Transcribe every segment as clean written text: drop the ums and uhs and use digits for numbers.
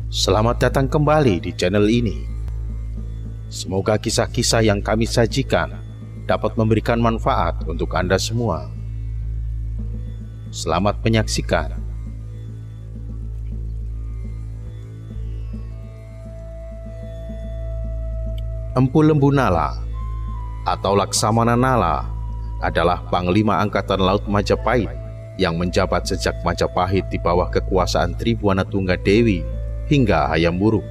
Selamat datang kembali di channel ini. Semoga kisah-kisah yang kami sajikan dapat memberikan manfaat untuk Anda semua. Selamat menyaksikan. Empu Lembu Nala atau Laksamana Nala adalah Panglima Angkatan Laut Majapahit yang menjabat sejak Majapahit di bawah kekuasaan Tribuana Tunggadewi hingga Hayam Wuruk.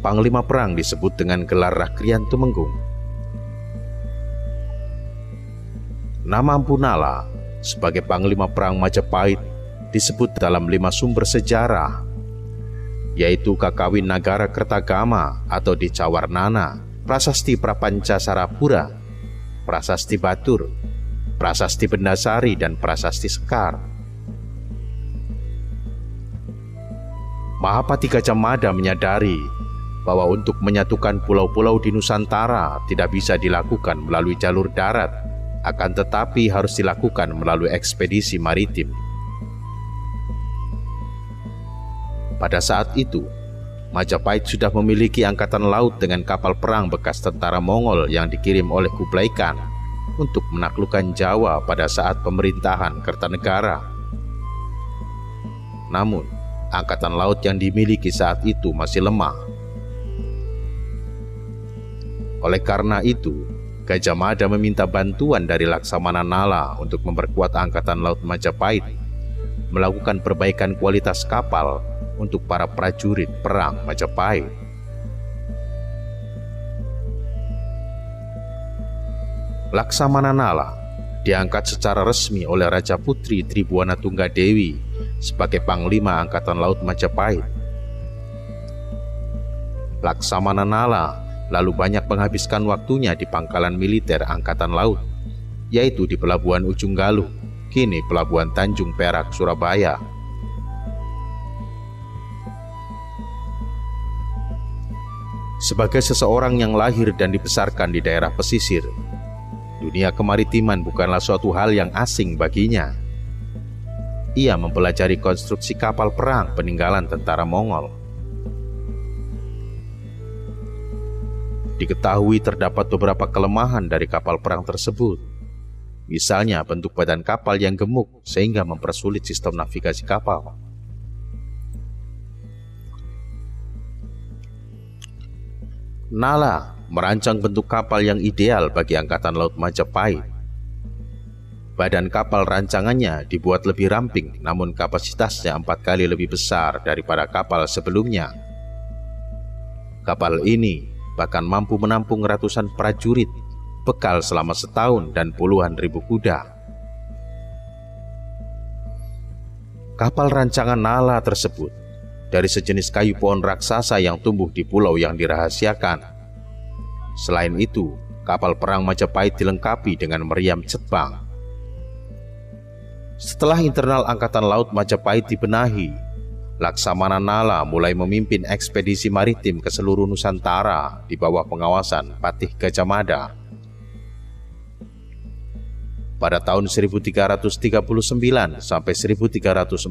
Panglima perang disebut dengan gelar Rakrian Tumenggung. Nama Empu Nala sebagai Panglima perang Majapahit disebut dalam 5 sumber sejarah, yaitu Kakawin Nagara Kertagama atau di Cawarnana, Prasasti Prapanca Sarapura, Prasasti Batur, Prasasti Bendasari, dan Prasasti Sekar. Mahapati Gajah Mada menyadari bahwa untuk menyatukan pulau-pulau di Nusantara tidak bisa dilakukan melalui jalur darat, akan tetapi harus dilakukan melalui ekspedisi maritim. Pada saat itu, Majapahit sudah memiliki angkatan laut dengan kapal perang bekas tentara Mongol yang dikirim oleh Kublai Khan untuk menaklukkan Jawa pada saat pemerintahan Kertanegara. Namun, angkatan laut yang dimiliki saat itu masih lemah. Oleh karena itu, Gajah Mada meminta bantuan dari Laksamana Nala untuk memperkuat angkatan laut Majapahit, melakukan perbaikan kualitas kapal untuk para prajurit perang Majapahit. Laksamana Nala diangkat secara resmi oleh Raja Putri Tribuana Tunggadewi sebagai Panglima Angkatan Laut Majapahit. Laksamana Nala lalu banyak menghabiskan waktunya di pangkalan militer Angkatan Laut, yaitu di Pelabuhan Ujung Galuh, kini Pelabuhan Tanjung Perak, Surabaya. Sebagai seseorang yang lahir dan dibesarkan di daerah pesisir, dunia kemaritiman bukanlah suatu hal yang asing baginya. Ia mempelajari konstruksi kapal perang peninggalan tentara Mongol. Diketahui terdapat beberapa kelemahan dari kapal perang tersebut. Misalnya bentuk badan kapal yang gemuk sehingga mempersulit sistem navigasi kapal. Nala merancang bentuk kapal yang ideal bagi Angkatan Laut Majapahit. Badan kapal rancangannya dibuat lebih ramping, namun kapasitasnya 4 kali lebih besar daripada kapal sebelumnya. Kapal ini bahkan mampu menampung ratusan prajurit, bekal selama setahun, dan puluhan ribu kuda. Kapal rancangan Nala tersebut dari sejenis kayu pohon raksasa yang tumbuh di pulau yang dirahasiakan. Selain itu, kapal perang Majapahit dilengkapi dengan meriam cetbang. Setelah internal Angkatan Laut Majapahit dibenahi, Laksamana Nala mulai memimpin ekspedisi maritim ke seluruh Nusantara di bawah pengawasan Patih Gajah Mada. Pada tahun 1339 sampai 1341,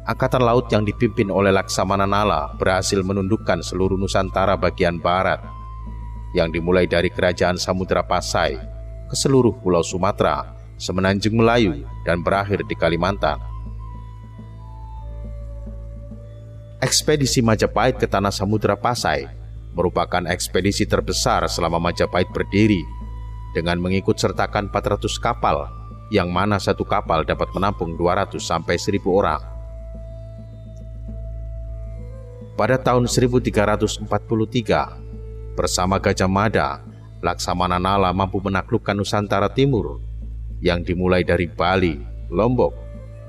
Angkatan Laut yang dipimpin oleh Laksamana Nala berhasil menundukkan seluruh Nusantara bagian barat, yang dimulai dari Kerajaan Samudra Pasai ke seluruh Pulau Sumatera, Semenanjung Melayu, dan berakhir di Kalimantan. Ekspedisi Majapahit ke Tanah Samudra Pasai merupakan ekspedisi terbesar selama Majapahit berdiri, dengan mengikut sertakan 400 kapal, yang mana satu kapal dapat menampung 200 sampai 1000 orang. Pada tahun 1343, bersama Gajah Mada, Laksamana Nala mampu menaklukkan Nusantara Timur, yang dimulai dari Bali, Lombok,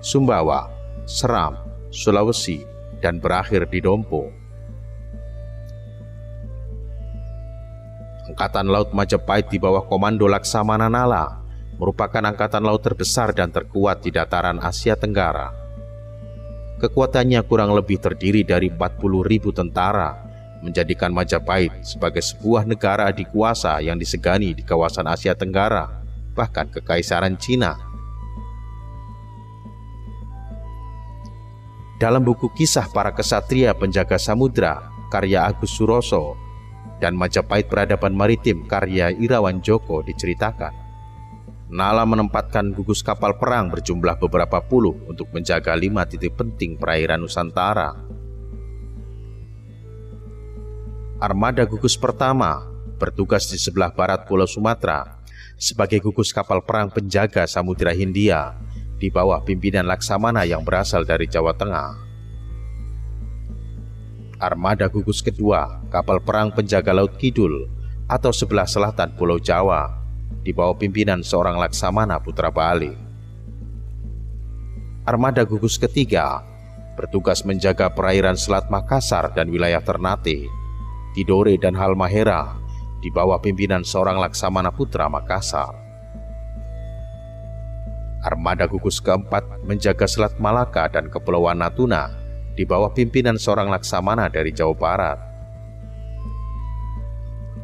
Sumbawa, Seram, Sulawesi, dan berakhir di Dompo. Angkatan Laut Majapahit di bawah komando Laksamana Nala merupakan angkatan laut terbesar dan terkuat di dataran Asia Tenggara. Kekuatannya kurang lebih terdiri dari 40.000 tentara, menjadikan Majapahit sebagai sebuah negara adikuasa yang disegani di kawasan Asia Tenggara, bahkan Kekaisaran Cina. Dalam buku Kisah Para Kesatria Penjaga Samudra karya Agus Suroso dan Majapahit Peradaban Maritim karya Irawan Djoko diceritakan, Nala menempatkan gugus kapal perang berjumlah beberapa puluh untuk menjaga 5 titik penting perairan Nusantara. Armada gugus pertama bertugas di sebelah barat Pulau Sumatera sebagai gugus kapal perang penjaga Samudra Hindia di bawah pimpinan Laksamana yang berasal dari Jawa Tengah. Armada gugus kedua, kapal perang penjaga Laut Kidul atau sebelah selatan Pulau Jawa, di bawah pimpinan seorang Laksamana Putra Bali. Armada gugus ketiga, bertugas menjaga perairan Selat Makassar dan wilayah Ternate, Tidore dan Halmahera, di bawah pimpinan seorang Laksamana Putra Makassar. Armada gugus keempat menjaga Selat Malaka dan Kepulauan Natuna di bawah pimpinan seorang Laksamana dari Jawa Barat.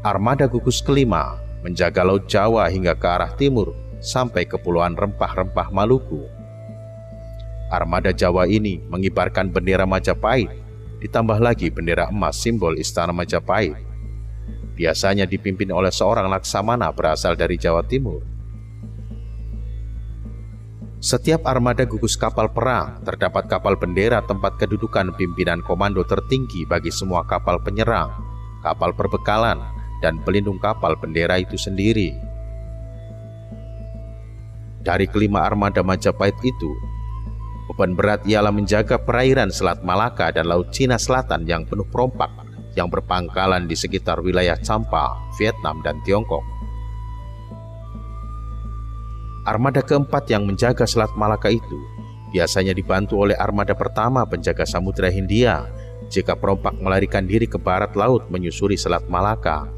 Armada gugus kelima menjaga Laut Jawa hingga ke arah timur sampai Kepulauan Rempah-Rempah Maluku. Armada Jawa ini mengibarkan bendera Majapahit, ditambah lagi bendera emas simbol Istana Majapahit. Biasanya dipimpin oleh seorang Laksamana berasal dari Jawa Timur. Setiap armada gugus kapal perang terdapat kapal bendera tempat kedudukan pimpinan komando tertinggi bagi semua kapal penyerang, kapal perbekalan, dan pelindung kapal bendera itu sendiri. Dari kelima armada Majapahit itu, beban berat ialah menjaga perairan Selat Malaka dan Laut Cina Selatan yang penuh perompak yang berpangkalan di sekitar wilayah Champa, Vietnam, dan Tiongkok. Armada keempat yang menjaga Selat Malaka itu biasanya dibantu oleh armada pertama penjaga Samudra Hindia jika perompak melarikan diri ke barat laut menyusuri Selat Malaka.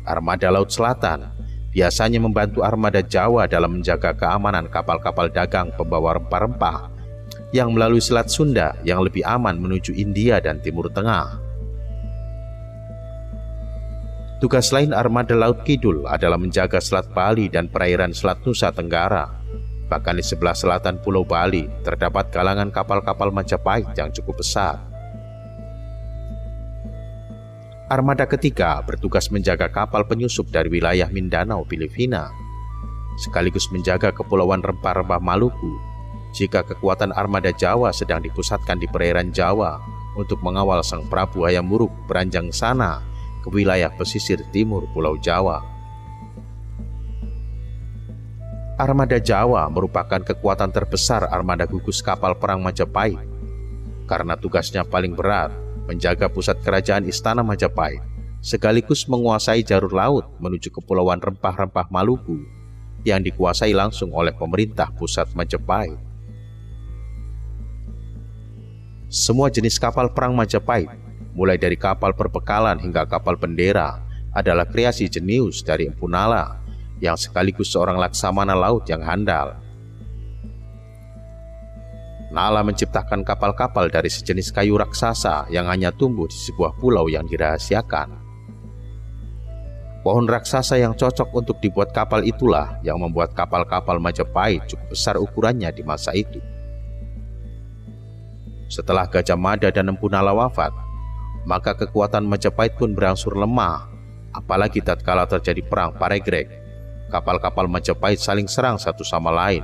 Armada Laut Selatan biasanya membantu armada Jawa dalam menjaga keamanan kapal-kapal dagang pembawa rempah-rempah yang melalui Selat Sunda yang lebih aman menuju India dan Timur Tengah. Tugas lain armada Laut Kidul adalah menjaga Selat Bali dan perairan Selat Nusa Tenggara. Bahkan di sebelah selatan Pulau Bali terdapat galangan kapal-kapal Majapahit yang cukup besar. Armada ketiga bertugas menjaga kapal penyusup dari wilayah Mindanao, Filipina, sekaligus menjaga Kepulauan Rempah-Rempah Maluku jika kekuatan armada Jawa sedang dipusatkan di perairan Jawa untuk mengawal Sang Prabu Hayam Wuruk beranjang sana ke wilayah pesisir timur Pulau Jawa. Armada Jawa merupakan kekuatan terbesar armada gugus kapal perang Majapahit karena tugasnya paling berat menjaga pusat kerajaan Istana Majapahit sekaligus menguasai jalur laut menuju Kepulauan Rempah-Rempah Maluku yang dikuasai langsung oleh pemerintah pusat Majapahit. Semua jenis kapal perang Majapahit, mulai dari kapal perbekalan hingga kapal bendera, adalah kreasi jenius dari Empu Nala yang sekaligus seorang laksamana laut yang handal. Nala menciptakan kapal-kapal dari sejenis kayu raksasa yang hanya tumbuh di sebuah pulau yang dirahasiakan. Pohon raksasa yang cocok untuk dibuat kapal itulah yang membuat kapal-kapal Majapahit cukup besar ukurannya di masa itu. Setelah Gajah Mada dan Empu Nala wafat, maka kekuatan Majapahit pun berangsur lemah, apalagi tatkala terjadi perang Paregreg. Kapal-kapal Majapahit saling serang satu sama lain.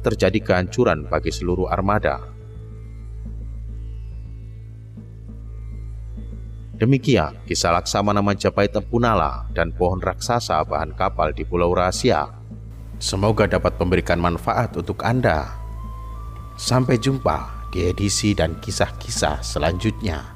Terjadi kehancuran bagi seluruh armada. Demikian kisah Laksamana Majapahit Empu Nala dan pohon raksasa bahan kapal di Pulau Rahasia. Semoga dapat memberikan manfaat untuk Anda. Sampai jumpa di edisi dan kisah-kisah selanjutnya.